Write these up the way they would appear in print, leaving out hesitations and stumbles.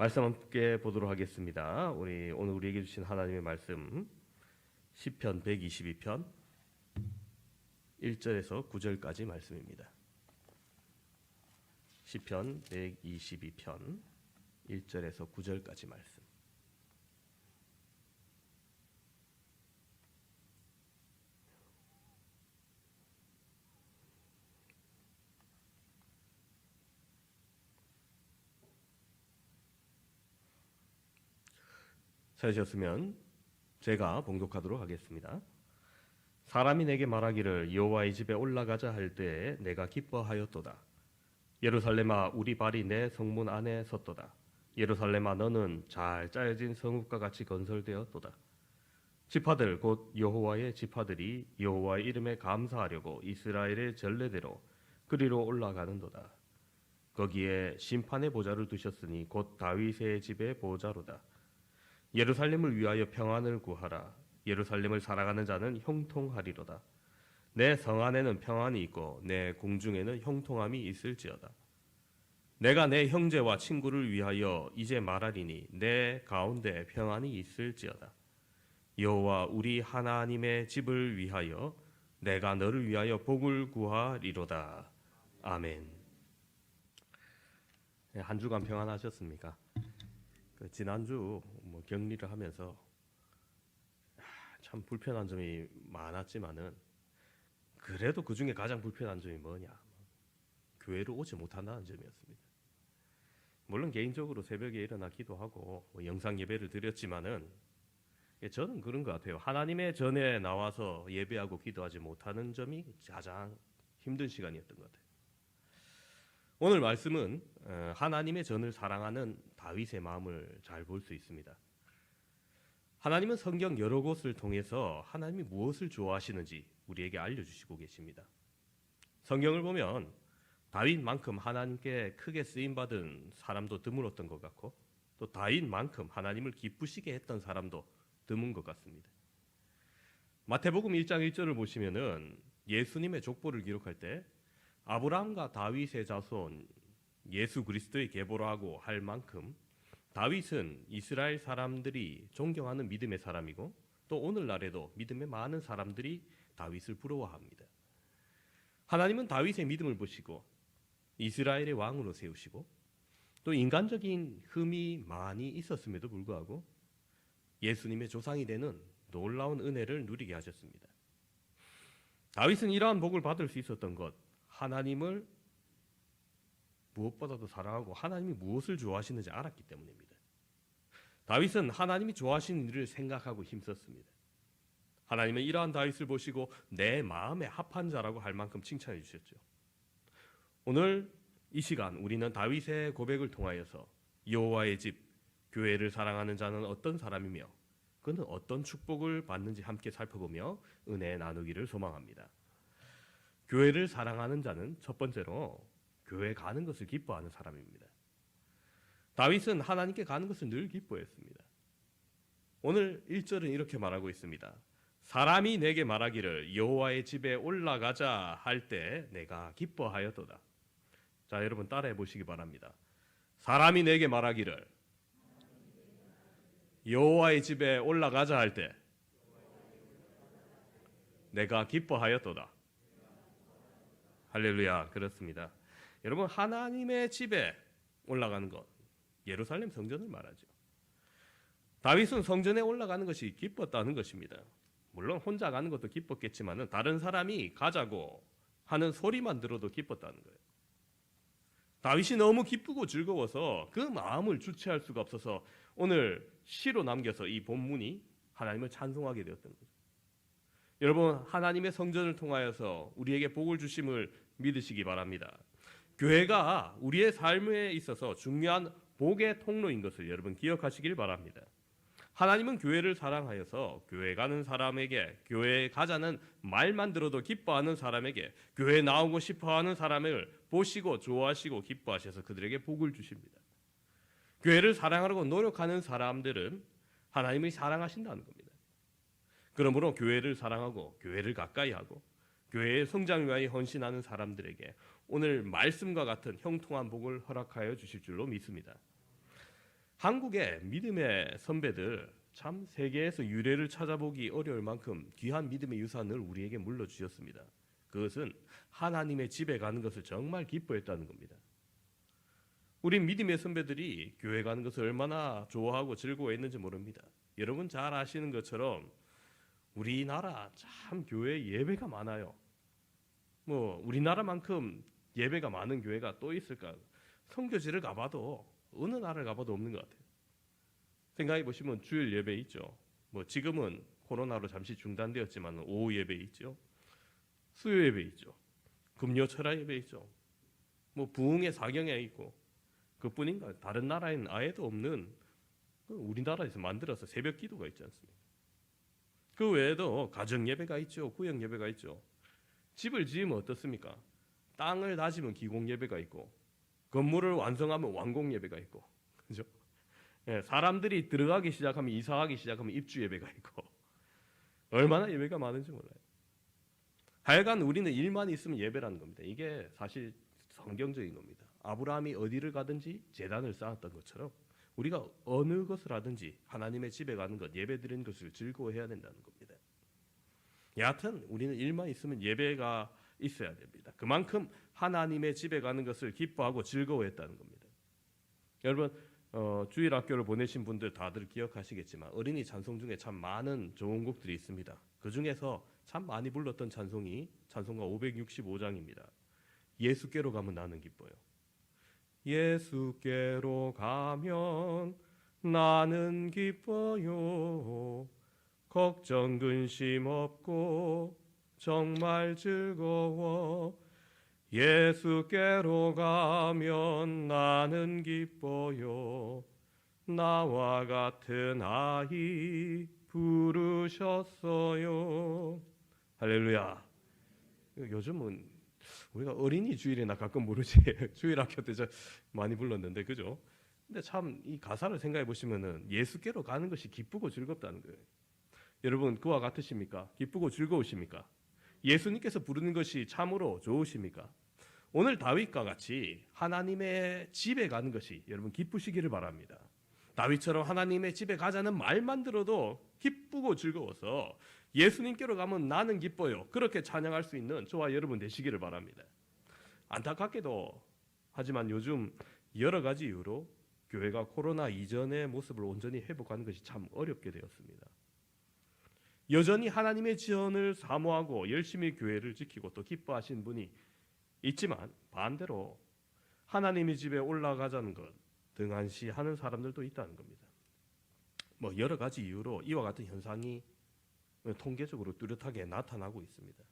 말씀 함께 보도록 하겠습니다. 오늘 우리에게 주신 하나님의 말씀 시편 122편 1절에서 9절까지 말씀입니다. 시편 122편 1절에서 9절까지 말씀. 찾으셨으면 제가 봉독하도록 하겠습니다. 사람이 내게 말하기를 여호와의 집에 올라가자 할 때에 내가 기뻐하였도다. 예루살렘아 우리 발이 내 성문 안에 섰도다. 예루살렘아 너는 잘 짜여진 성읍과 같이 건설되었도다. 지파들 곧 여호와의 지파들이 여호와의 이름에 감사하려고 이스라엘의 전례대로 그리로 올라가는도다. 거기에 심판의 보좌를 두셨으니 곧 다윗의 집의 보좌로다. 예루살렘을 위하여 평안을 구하라. 예루살렘을 사랑하는 자는 형통하리로다. 내 성 안에는 평안이 있고 내 궁중에는 형통함이 있을지어다. 내가 내 형제와 친구를 위하여 이제 말하리니 내 가운데 평안이 있을지어다. 여호와 우리 하나님의 집을 위하여 내가 너를 위하여 복을 구하리로다. 아멘. 한 주간 평안하셨습니까? 지난주 격리를 하면서 참 불편한 점이 많았지만은 그래도 그 중에 가장 불편한 점이 뭐냐? 교회를 오지 못한다는 점이었습니다. 물론 개인적으로 새벽에 일어나 기도하고 영상 예배를 드렸지만은 저는 그런 것 같아요. 하나님의 전에 나와서 예배하고 기도하지 못하는 점이 가장 힘든 시간이었던 것 같아요. 오늘 말씀은 하나님의 전을 사랑하는 다윗의 마음을 잘 볼 수 있습니다. 하나님은 성경 여러 곳을 통해서 하나님이 무엇을 좋아하시는지 우리에게 알려주시고 계십니다. 성경을 보면 다윗만큼 하나님께 크게 쓰임받은 사람도 드물었던 것 같고 또 다윗만큼 하나님을 기쁘시게 했던 사람도 드문 것 같습니다. 마태복음 1장 1절을 보시면은 예수님의 족보를 기록할 때 아브라함과 다윗의 자손 예수 그리스도의 계보라고 할 만큼 다윗은 이스라엘 사람들이 존경하는 믿음의 사람이고 또 오늘날에도 믿음의 많은 사람들이 다윗을 부러워합니다. 하나님은 다윗의 믿음을 보시고 이스라엘의 왕으로 세우시고 또 인간적인 흠이 많이 있었음에도 불구하고 예수님의 조상이 되는 놀라운 은혜를 누리게 하셨습니다. 다윗은 이러한 복을 받을 수 있었던 것, 하나님을 무엇보다도 사랑하고 하나님이 무엇을 좋아하시는지 알았기 때문입니다. 다윗은 하나님이 좋아하시는 일을 생각하고 힘썼습니다. 하나님은 이러한 다윗을 보시고 내 마음에 합한 자라고 할 만큼 칭찬해 주셨죠. 오늘 이 시간 우리는 다윗의 고백을 통하여서 여호와의 집, 교회를 사랑하는 자는 어떤 사람이며 그는 어떤 축복을 받는지 함께 살펴보며 은혜 나누기를 소망합니다. 교회를 사랑하는 자는 첫 번째로 교회 가는 것을 기뻐하는 사람입니다. 다윗은 하나님께 가는 것을 늘 기뻐했습니다. 오늘 1절은 이렇게 말하고 있습니다. 사람이 내게 말하기를 여호와의 집에 올라가자 할 때 내가 기뻐하였도다. 자, 여러분 따라해 보시기 바랍니다. 사람이 내게 말하기를 여호와의 집에 올라가자 할 때 내가 기뻐하였도다. 할렐루야. 그렇습니다. 여러분 하나님의 집에 올라가는 것, 예루살렘 성전을 말하죠. 다윗은 성전에 올라가는 것이 기뻤다는 것입니다. 물론 혼자 가는 것도 기뻤겠지만 다른 사람이 가자고 하는 소리만 들어도 기뻤다는 거예요. 다윗이 너무 기쁘고 즐거워서 그 마음을 주체할 수가 없어서 오늘 시로 남겨서 이 본문이 하나님을 찬송하게 되었던 거죠. 여러분 하나님의 성전을 통하여서 우리에게 복을 주심을 믿으시기 바랍니다. 교회가 우리의 삶에 있어서 중요한 복의 통로인 것을 여러분 기억하시길 바랍니다. 하나님은 교회를 사랑하여서 교회 가는 사람에게, 교회에 가자는 말만 들어도 기뻐하는 사람에게, 교회에 나오고 싶어하는 사람을 보시고 좋아하시고 기뻐하셔서 그들에게 복을 주십니다. 교회를 사랑하려고 노력하는 사람들은 하나님이 사랑하신다는 겁니다. 그러므로 교회를 사랑하고 교회를 가까이 하고 교회의 성장을 위하여 헌신하는 사람들에게 오늘 말씀과 같은 형통한 복을 허락하여 주실 줄로 믿습니다. 한국의 믿음의 선배들 참 세계에서 유래를 찾아보기 어려울 만큼 귀한 믿음의 유산을 우리에게 물려주셨습니다. 그것은 하나님의 집에 가는 것을 정말 기뻐했다는 겁니다. 우리 믿음의 선배들이 교회 가는 것을 얼마나 좋아하고 즐거워했는지 모릅니다. 여러분 잘 아시는 것처럼 우리나라 참 교회 예배가 많아요. 뭐 우리나라만큼 예배가 많은 교회가 또 있을까? 선교지를 가봐도 어느 나라를 가봐도 없는 것 같아요. 생각해 보시면 주일 예배 있죠. 뭐 지금은 코로나로 잠시 중단되었지만 오후 예배 있죠. 수요 예배 있죠. 금요 철야 예배 있죠. 뭐 부흥의 사경에 있고 그뿐인가? 다른 나라에는 아예도 없는 우리나라에서 만들어서 새벽 기도가 있지 않습니까? 그 외에도 가정 예배가 있죠. 구역 예배가 있죠. 집을 지으면 어떻습니까? 땅을 다지면 기공 예배가 있고 건물을 완성하면 완공 예배가 있고 그죠? 예, 사람들이 들어가기 시작하면 이사하기 시작하면 입주 예배가 있고 얼마나 예배가 많은지 몰라요. 하여간 우리는 일만 있으면 예배라는 겁니다. 이게 사실 성경적인 겁니다. 아브라함이 어디를 가든지 제단을 쌓았던 것처럼 우리가 어느 것을 하든지 하나님의 집에 가는 것, 예배 드리는 것을 즐거워해야 된다는 겁니다. 여하튼 우리는 일만 있으면 예배가 있어야 됩니다. 그만큼 하나님의 집에 가는 것을 기뻐하고 즐거워했다는 겁니다. 여러분 주일학교를 보내신 분들 다들 기억하시겠지만 어린이 찬송 중에 참 많은 좋은 곡들이 있습니다. 그 중에서 참 많이 불렀던 찬송이 찬송가 565장입니다. 예수께로 가면 나는 기뻐요. 예수께로 가면 나는 기뻐요. 걱정 근심 없고 정말 즐거워. 예수께로 가면 나는 기뻐요. 나와 같은 아이 부르셨어요. 할렐루야. 요즘은 우리가 어린이 주일이나 가끔 부르지 주일학교 때 많이 불렀는데 그죠? 근데 참 이 가사를 생각해 보시면은 예수께로 가는 것이 기쁘고 즐겁다는 거예요. 여러분 그와 같으십니까? 기쁘고 즐거우십니까? 예수님께서 부르는 것이 참으로 좋으십니까? 오늘 다윗과 같이 하나님의 집에 가는 것이 여러분 기쁘시기를 바랍니다. 다윗처럼 하나님의 집에 가자는 말만 들어도 기쁘고 즐거워서 예수님께로 가면 나는 기뻐요. 그렇게 찬양할 수 있는 저와 여러분 되시기를 바랍니다. 안타깝게도 하지만 요즘 여러 가지 이유로 교회가 코로나 이전의 모습을 온전히 회복하는 것이 참 어렵게 되었습니다. 여전히 하나님의 지원을 사모하고 열심히 교회를 지키고 또 기뻐하시는 분이 있지만 반대로 하나님의 집에 올라가자는 것 등한시하는 사람들도 있다는 겁니다. 뭐 여러 가지 이유로 이와 같은 현상이 통계적으로 뚜렷하게 나타나고 있습니다.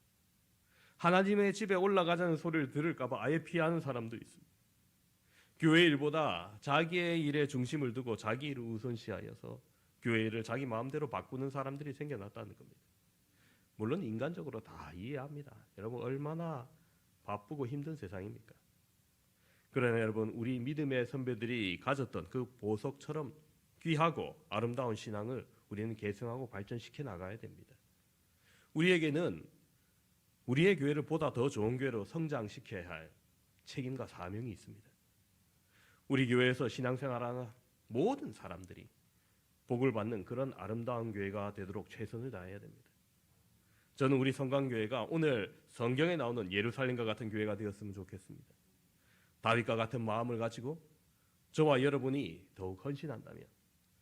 하나님의 집에 올라가자는 소리를 들을까 봐 아예 피하는 사람도 있습니다. 교회 일보다 자기의 일에 중심을 두고 자기 일을 우선시하여서 교회 일을 자기 마음대로 바꾸는 사람들이 생겨났다는 겁니다. 물론 인간적으로 다 이해합니다. 여러분 얼마나 바쁘고 힘든 세상입니까? 그러나 여러분 우리 믿음의 선배들이 가졌던 그 보석처럼 귀하고 아름다운 신앙을 우리는 계승하고 발전시켜 나가야 됩니다. 우리에게는 우리의 교회를 보다 더 좋은 교회로 성장시켜야 할 책임과 사명이 있습니다. 우리 교회에서 신앙생활하는 모든 사람들이 복을 받는 그런 아름다운 교회가 되도록 최선을 다해야 됩니다. 저는 우리 성강교회가 오늘 성경에 나오는 예루살렘과 같은 교회가 되었으면 좋겠습니다. 다윗과 같은 마음을 가지고 저와 여러분이 더욱 헌신한다면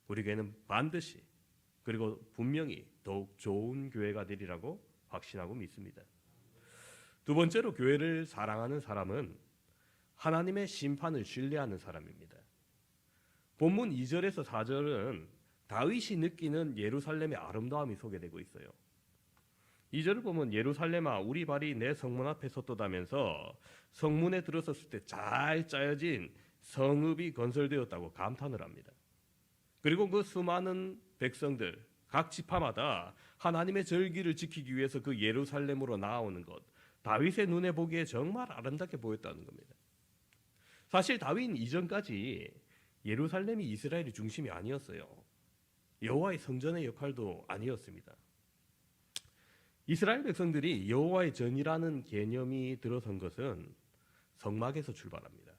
우리 교회는 반드시 그리고 분명히 더욱 좋은 교회가 되리라고 확신하고 믿습니다. 두 번째로 교회를 사랑하는 사람은 하나님의 심판을 신뢰하는 사람입니다. 본문 2절에서 4절은 다윗이 느끼는 예루살렘의 아름다움이 소개되고 있어요. 2절을 보면 예루살렘아 우리 발이 내 성문 앞에 섰도다면서 성문에 들어섰을 때 잘 짜여진 성읍이 건설되었다고 감탄을 합니다. 그리고 그 수많은 백성들 각 지파마다 하나님의 절기를 지키기 위해서 그 예루살렘으로 나아오는 것 다윗의 눈에 보기에 정말 아름답게 보였다는 겁니다. 사실 다윗 이전까지 예루살렘이 이스라엘의 중심이 아니었어요. 여호와의 성전의 역할도 아니었습니다. 이스라엘 백성들이 여호와의 전이라는 개념이 들어선 것은 성막에서 출발합니다.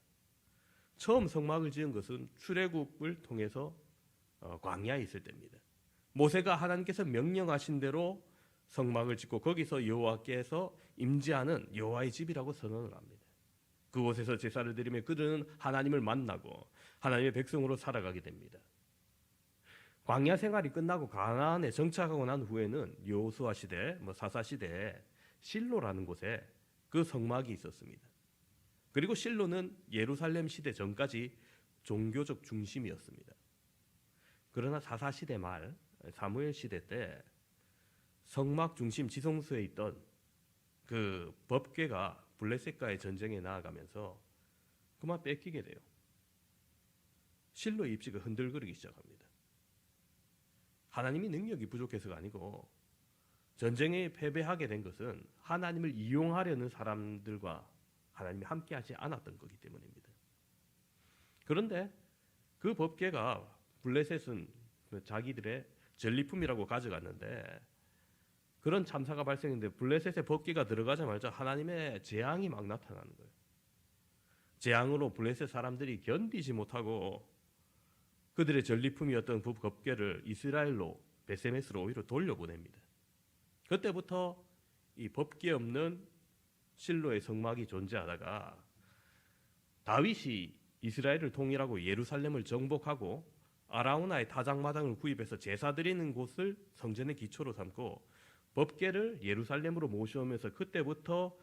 처음 성막을 지은 것은 출애굽을 통해서 광야에 있을 때입니다. 모세가 하나님께서 명령하신 대로 성막을 짓고 거기서 여호와께서 임재하는 여호와의 집이라고 선언을 합니다. 그곳에서 제사를 드리며 그들은 하나님을 만나고 하나님의 백성으로 살아가게 됩니다. 광야 생활이 끝나고 가나안에 정착하고 난 후에는 여호수아 시대, 사사 시대에 실로라는 곳에 그 성막이 있었습니다. 그리고 실로는 예루살렘 시대 전까지 종교적 중심이었습니다. 그러나 사사 시대 말 사무엘 시대 때 성막 중심 지성소에 있던 그 법궤가 블레셋과의 전쟁에 나아가면서 그만 뺏기게 돼요. 실로의 입지가 흔들거리기 시작합니다. 하나님이 능력이 부족해서가 아니고 전쟁에 패배하게 된 것은 하나님을 이용하려는 사람들과 하나님이 함께하지 않았던 거기 때문입니다. 그런데 그 법궤가 블레셋은 자기들의 전리품이라고 가져갔는데 그런 참사가 발생했는데 블레셋의 법궤가 들어가자마자 하나님의 재앙이 막 나타나는 거예요. 재앙으로 블레셋 사람들이 견디지 못하고 그들의 전리품이었던 그 법궤를 이스라엘로 베세메스로 오히려 돌려보냅니다. 그때부터 이 법궤 없는 실로의 성막이 존재하다가 다윗이 이스라엘을 통일하고 예루살렘을 정복하고 아라우나의 타작마당을 구입해서 제사 드리는 곳을 성전의 기초로 삼고 법궤를 예루살렘으로 모셔오면서 그때부터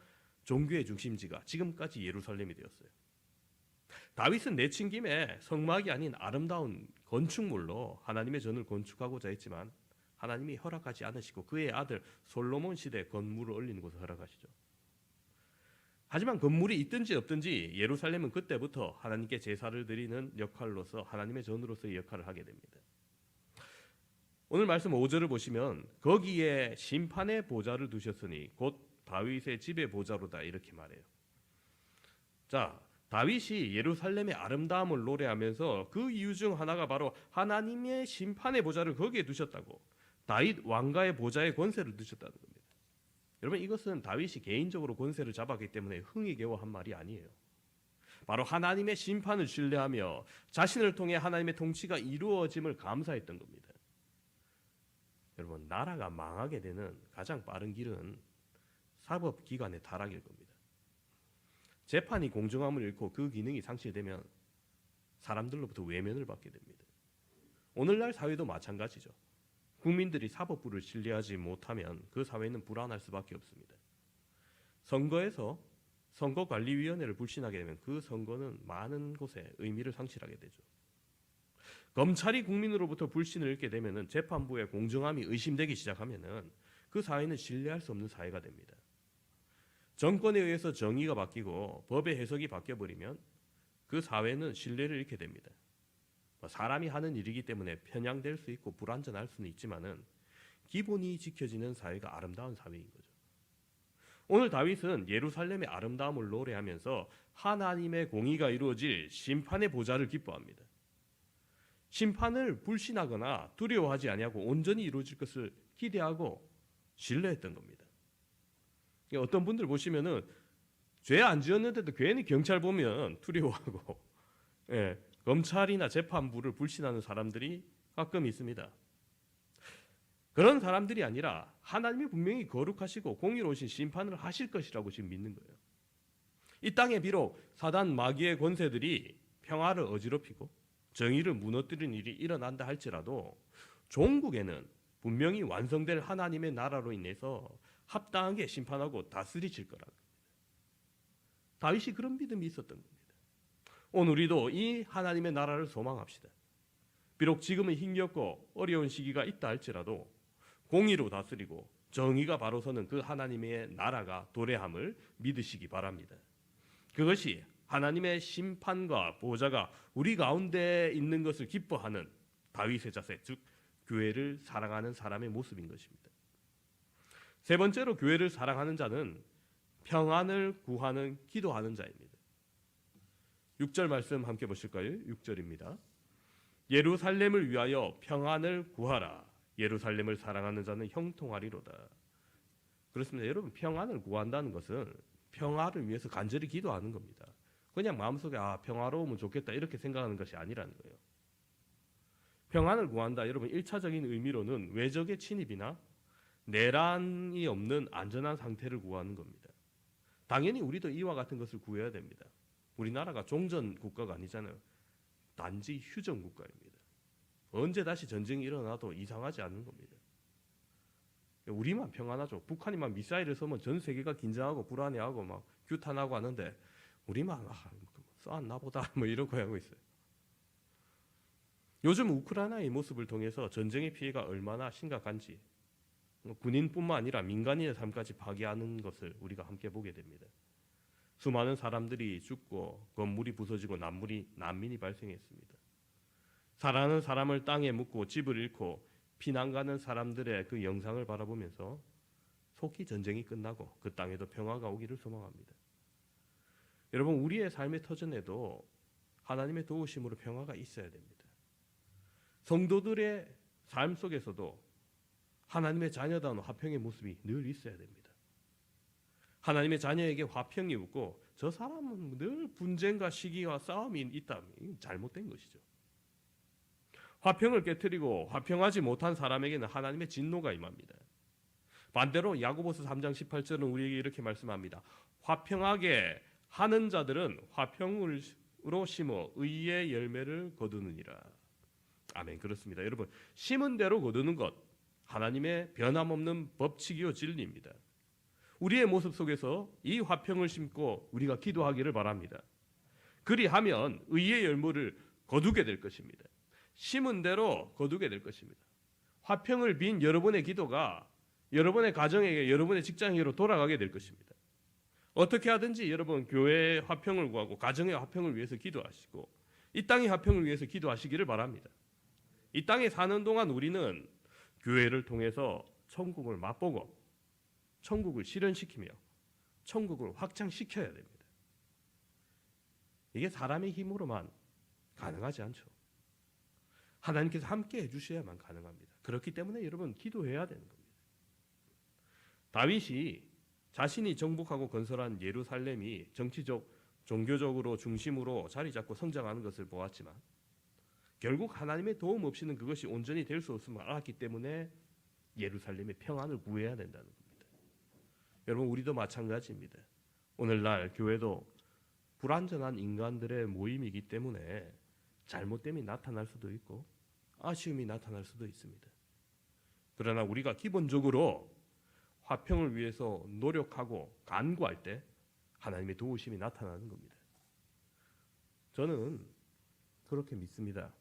종교의 중심지가 지금까지 예루살렘이 되었어요. 다윗은 내친 김에 성막이 아닌 아름다운 건축물로 하나님의 전을 건축하고자 했지만 하나님이 허락하지 않으시고 그의 아들 솔로몬 시대 건물을 올리는 것을 허락하시죠. 하지만 건물이 있든지 없든지 예루살렘은 그때부터 하나님께 제사를 드리는 역할로서 하나님의 전으로서의 역할을 하게 됩니다. 오늘 말씀 5절을 보시면 거기에 심판의 보좌를 두셨으니 곧 다윗의 집의 보좌로다 이렇게 말해요. 자, 다윗이 예루살렘의 아름다움을 노래하면서 그 이유 중 하나가 바로 하나님의 심판의 보좌를 거기에 두셨다고, 다윗 왕가의 보좌에 권세를 두셨다는 겁니다. 여러분, 이것은 다윗이 개인적으로 권세를 잡았기 때문에 흥이 겨워한 말이 아니에요. 바로 하나님의 심판을 신뢰하며 자신을 통해 하나님의 통치가 이루어짐을 감사했던 겁니다. 여러분, 나라가 망하게 되는 가장 빠른 길은 사법기관의 타락일 겁니다. 재판이 공정함을 잃고 그 기능이 상실되면 사람들로부터 외면을 받게 됩니다. 오늘날 사회도 마찬가지죠. 국민들이 사법부를 신뢰하지 못하면 그 사회는 불안할 수밖에 없습니다. 선거에서 선거관리위원회를 불신하게 되면 그 선거는 많은 곳에 의미를 상실하게 되죠. 검찰이 국민으로부터 불신을 잃게 되면 재판부의 공정함이 의심되기 시작하면 그 사회는 신뢰할 수 없는 사회가 됩니다. 정권에 의해서 정의가 바뀌고 법의 해석이 바뀌어버리면 그 사회는 신뢰를 잃게 됩니다. 사람이 하는 일이기 때문에 편향될 수 있고 불완전할 수는 있지만은 기본이 지켜지는 사회가 아름다운 사회인 거죠. 오늘 다윗은 예루살렘의 아름다움을 노래하면서 하나님의 공의가 이루어질 심판의 보좌를 기뻐합니다. 심판을 불신하거나 두려워하지 아니하고 온전히 이루어질 것을 기대하고 신뢰했던 겁니다. 어떤 분들 보시면은 죄 안 지었는데도 괜히 경찰 보면 두려워하고 검찰이나 재판부를 불신하는 사람들이 가끔 있습니다. 그런 사람들이 아니라 하나님이 분명히 거룩하시고 공의로우신 심판을 하실 것이라고 지금 믿는 거예요. 이 땅에 비록 사단 마귀의 권세들이 평화를 어지럽히고 정의를 무너뜨리는 일이 일어난다 할지라도 종국에는 분명히 완성될 하나님의 나라로 인해서 합당하게 심판하고 다스리실 거라는 겁니다. 다윗이 그런 믿음이 있었던 겁니다. 오늘 우리도 이 하나님의 나라를 소망합시다. 비록 지금은 힘겹고 어려운 시기가 있다 할지라도 공의로 다스리고 정의가 바로 서는 그 하나님의 나라가 도래함을 믿으시기 바랍니다. 그것이 하나님의 심판과 보좌가 우리 가운데 있는 것을 기뻐하는 다윗의 자세, 즉 교회를 사랑하는 사람의 모습인 것입니다. 세 번째로 교회를 사랑하는 자는 평안을 구하는 기도하는 자입니다. 6절 말씀 함께 보실까요? 6절입니다. 예루살렘을 위하여 평안을 구하라. 예루살렘을 사랑하는 자는 형통하리로다. 그렇습니다. 여러분, 평안을 구한다는 것은 평화를 위해서 간절히 기도하는 겁니다. 그냥 마음속에 평화로우면 좋겠다 이렇게 생각하는 것이 아니라는 거예요. 평안을 구한다. 여러분 1차적인 의미로는 외적의 침입이나 내란이 없는 안전한 상태를 구하는 겁니다. 당연히 우리도 이와 같은 것을 구해야 됩니다. 우리나라가 종전 국가가 아니잖아요. 단지 휴전 국가입니다. 언제 다시 전쟁이 일어나도 이상하지 않는 겁니다. 우리만 평안하죠. 북한이만 미사일을 쏘면 전 세계가 긴장하고 불안해하고 막 규탄하고 하는데 우리만 쏘았나 보다 뭐 이러고 하고 있어요. 요즘 우크라이나의 모습을 통해서 전쟁의 피해가 얼마나 심각한지 군인뿐만 아니라 민간인의 삶까지 파괴하는 것을 우리가 함께 보게 됩니다. 수많은 사람들이 죽고 건물이 부서지고 난민이 발생했습니다. 사랑하는 사람을 땅에 묻고 집을 잃고 피난 가는 사람들의 그 영상을 바라보면서 속히 전쟁이 끝나고 그 땅에도 평화가 오기를 소망합니다. 여러분 우리의 삶의 터전에도 하나님의 도우심으로 평화가 있어야 됩니다. 성도들의 삶 속에서도 하나님의 자녀다운 화평의 모습이 늘 있어야 됩니다. 하나님의 자녀에게 화평이 없고 저 사람은 늘 분쟁과 시기와 싸움이 있다면 이건 잘못된 것이죠. 화평을 깨뜨리고 화평하지 못한 사람에게는 하나님의 진노가 임합니다. 반대로 야고보서 3장 18절은 우리에게 이렇게 말씀합니다. 화평하게 하는 자들은 화평으로 심어 의의 열매를 거두느니라. 아멘. 그렇습니다. 여러분 심은 대로 거두는 것 하나님의 변함없는 법칙이요 진리입니다. 우리의 모습 속에서 이 화평을 심고 우리가 기도하기를 바랍니다. 그리하면 의의 열매를 거두게 될 것입니다. 심은 대로 거두게 될 것입니다. 화평을 빈 여러분의 기도가 여러분의 가정에게 여러분의 직장에게로 돌아가게 될 것입니다. 어떻게 하든지 여러분 교회의 화평을 구하고 가정의 화평을 위해서 기도하시고 이 땅의 화평을 위해서 기도하시기를 바랍니다. 이 땅에 사는 동안 우리는 교회를 통해서 천국을 맛보고 천국을 실현시키며 천국을 확장시켜야 됩니다. 이게 사람의 힘으로만 가능하지 않죠. 하나님께서 함께 해주셔야만 가능합니다. 그렇기 때문에 여러분 기도해야 되는 겁니다. 다윗이 자신이 정복하고 건설한 예루살렘이 정치적, 종교적으로 중심으로 자리 잡고 성장하는 것을 보았지만 결국 하나님의 도움 없이는 그것이 온전히 될 수 없음을 알았기 때문에 예루살렘의 평안을 구해야 된다는 겁니다. 여러분 우리도 마찬가지입니다. 오늘날 교회도 불완전한 인간들의 모임이기 때문에 잘못됨이 나타날 수도 있고 아쉬움이 나타날 수도 있습니다. 그러나 우리가 기본적으로 화평을 위해서 노력하고 간구할 때 하나님의 도우심이 나타나는 겁니다. 저는 그렇게 믿습니다.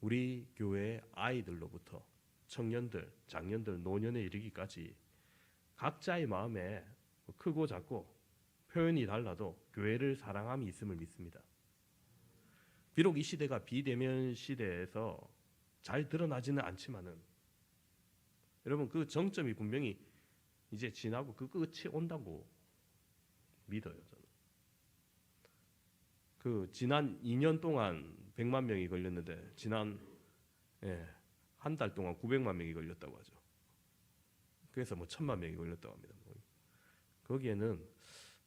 우리 교회 아이들로부터 청년들, 장년들, 노년에 이르기까지 각자의 마음에 크고 작고 표현이 달라도 교회를 사랑함이 있음을 믿습니다. 비록 이 시대가 비대면 시대에서 잘 드러나지는 않지만은 여러분 그 정점이 분명히 이제 지나고 그 끝이 온다고 믿어요. 저는 그 지난 2년 동안 100만 명이 걸렸는데 지난 한 달 동안 900만 명이 걸렸다고 하죠. 그래서 뭐 1000만 명이 걸렸다고 합니다. 거기에는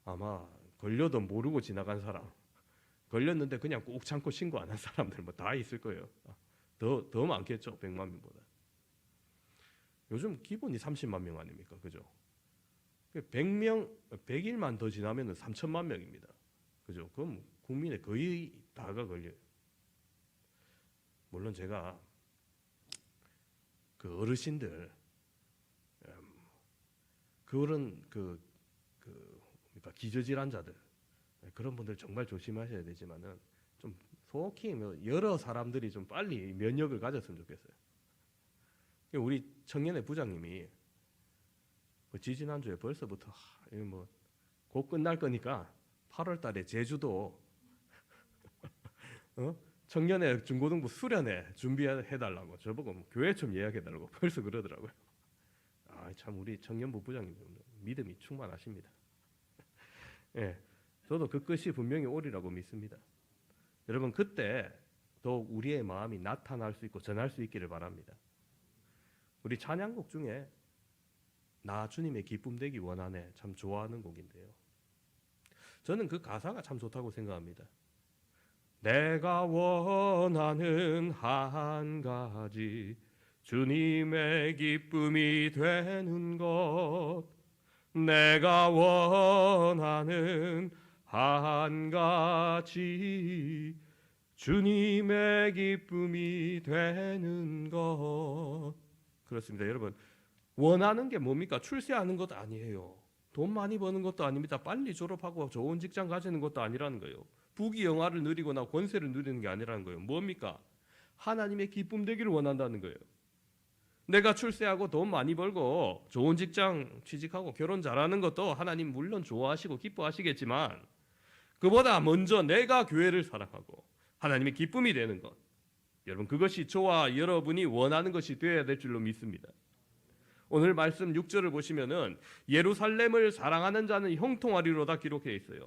아마 걸려도 모르고 지나간 사람, 걸렸는데 그냥 꾹 참고 신고 안 한 사람들 뭐 다 있을 거예요. 더 많겠죠. 100만 명보다. 요즘 기본이 30만 명 아닙니까? 그죠? 100일만 더 지나면 3천만 명입니다. 그죠? 그럼 국민의 거의 다가 걸려요. 물론 제가 그 어르신들 그런 그러니까 기저질환자들 그런 분들 정말 조심하셔야 되지만은 좀 속히 여러 사람들이 좀 빨리 면역을 가졌으면 좋겠어요. 우리 청년회 부장님이 지지난주에 벌써부터 곧 끝날 거니까 8월달에 제주도 청년회 중고등부 수련회 준비해달라고 저보고 교회 좀 예약해달라고 벌써 그러더라고요. 참 우리 청년부 부장님 믿음이 충만하십니다. 예, 저도 그 끝이 분명히 오리라고 믿습니다. 여러분 그때 더욱 우리의 마음이 나타날 수 있고 전할 수 있기를 바랍니다. 우리 찬양곡 중에 나 주님의 기쁨 되기 원하네 참 좋아하는 곡인데요. 저는 그 가사가 참 좋다고 생각합니다. 내가 원하는 한 가지 주님의 기쁨이 되는 것, 내가 원하는 한 가지 주님의 기쁨이 되는 것. 그렇습니다. 여러분, 원하는 게 뭡니까? 출세하는 것 아니에요. 돈 많이 버는 것도 아닙니다. 빨리 졸업하고 좋은 직장 가지는 것도 아니라는 거예요. 부귀영화를 누리거나 권세를 누리는 게 아니라는 거예요. 뭡니까? 하나님의 기쁨 되기를 원한다는 거예요. 내가 출세하고 돈 많이 벌고 좋은 직장 취직하고 결혼 잘하는 것도 하나님 물론 좋아하시고 기뻐하시겠지만, 그보다 먼저 내가 교회를 사랑하고 하나님의 기쁨이 되는 것, 여러분, 그것이 저와 여러분이 원하는 것이 되어야 될 줄로 믿습니다. 오늘 말씀 6절을 보시면은 예루살렘을 사랑하는 자는 형통하리로다 기록해 있어요.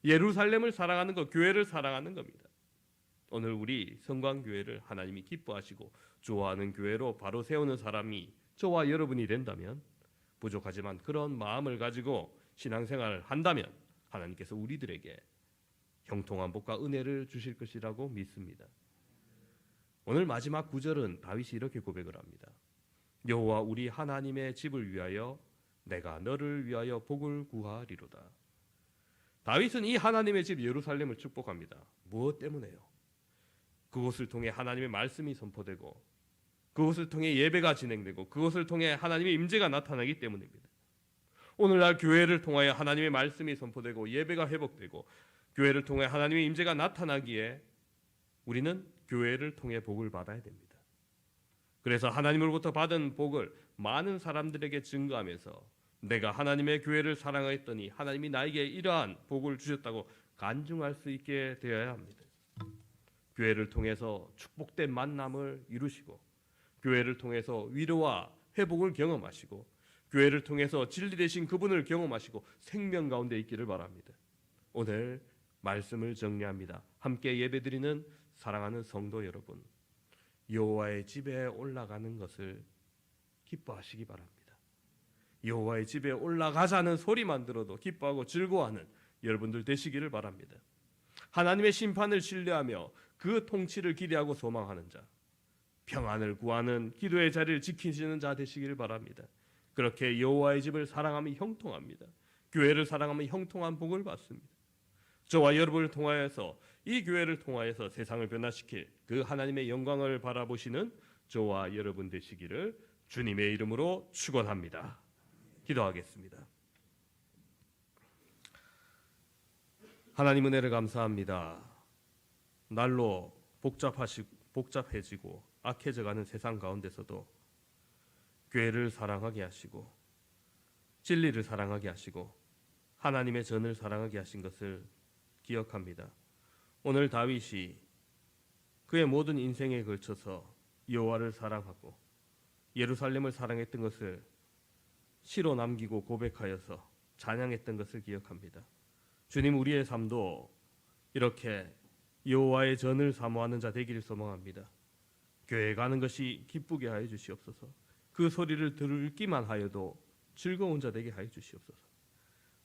예루살렘을 사랑하는 것, 교회를 사랑하는 겁니다. 오늘 우리 성광교회를 하나님이 기뻐하시고 좋아하는 교회로 바로 세우는 사람이 저와 여러분이 된다면, 부족하지만 그런 마음을 가지고 신앙생활을 한다면 하나님께서 우리들에게 형통한 복과 은혜를 주실 것이라고 믿습니다. 오늘 마지막 9절은 다윗이 이렇게 고백을 합니다. 여호와 우리 하나님의 집을 위하여 내가 너를 위하여 복을 구하리로다. 다윗은 이 하나님의 집 예루살렘을 축복합니다. 무엇 때문에요? 그곳을 통해 하나님의 말씀이 선포되고, 그곳을 통해 예배가 진행되고, 그곳을 통해 하나님의 임재가 나타나기 때문입니다. 오늘날 교회를 통하여 하나님의 말씀이 선포되고 예배가 회복되고 교회를 통해 하나님의 임재가 나타나기에 우리는 교회를 통해 복을 받아야 됩니다. 그래서 하나님으로부터 받은 복을 많은 사람들에게 증거하면서 내가 하나님의 교회를 사랑했더니 하나님이 나에게 이러한 복을 주셨다고 간증할 수 있게 되어야 합니다. 교회를 통해서 축복된 만남을 이루시고, 교회를 통해서 위로와 회복을 경험하시고, 교회를 통해서 진리 되신 그분을 경험하시고 생명 가운데 있기를 바랍니다. 오늘 말씀을 정리합니다. 함께 예배드리는 사랑하는 성도 여러분, 여호와의 집에 올라가는 것을 기뻐하시기 바랍니다. 여호와의 집에 올라가자는 소리만 들어도 기뻐하고 즐거워하는 여러분들 되시기를 바랍니다. 하나님의 심판을 신뢰하며 그 통치를 기대하고 소망하는 자, 평안을 구하는 기도의 자리를 지키시는 자 되시기를 바랍니다. 그렇게 여호와의 집을 사랑하면 형통합니다. 교회를 사랑하면 형통한 복을 받습니다. 저와 여러분을 통하여서, 이 교회를 통하여서 세상을 변화시킬 그 하나님의 영광을 바라보시는 저와 여러분 되시기를 주님의 이름으로 축원합니다. 기도하겠습니다. 하나님 은혜를 감사합니다. 날로 복잡해지고 악해져가는 세상 가운데서도 교회를 사랑하게 하시고 진리를 사랑하게 하시고 하나님의 전을 사랑하게 하신 것을 기억합니다. 오늘 다윗이 그의 모든 인생에 걸쳐서 여호와를 사랑하고 예루살렘을 사랑했던 것을 시로 남기고 고백하여서 찬양했던 것을 기억합니다. 주님, 우리의 삶도 이렇게 여호와의 전을 사모하는 자 되기를 소망합니다. 교회에 가는 것이 기쁘게 하여 주시옵소서. 그 소리를 듣기만 하여도 즐거운 자 되게 하여 주시옵소서.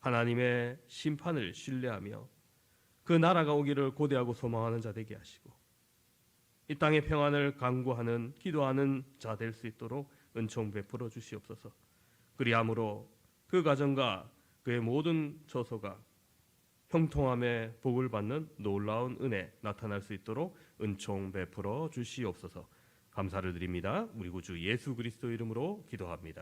하나님의 심판을 신뢰하며 그 나라가 오기를 고대하고 소망하는 자 되게 하시고, 이 땅의 평안을 간구하는 기도하는 자 될 수 있도록 은총 베풀어 주시옵소서. 그리함으로 그 가정과 그의 모든 처소가 형통함의 복을 받는 놀라운 은혜 나타날 수 있도록 은총 베풀어 주시옵소서. 감사를 드립니다. 우리 구주 예수 그리스도 이름으로 기도합니다.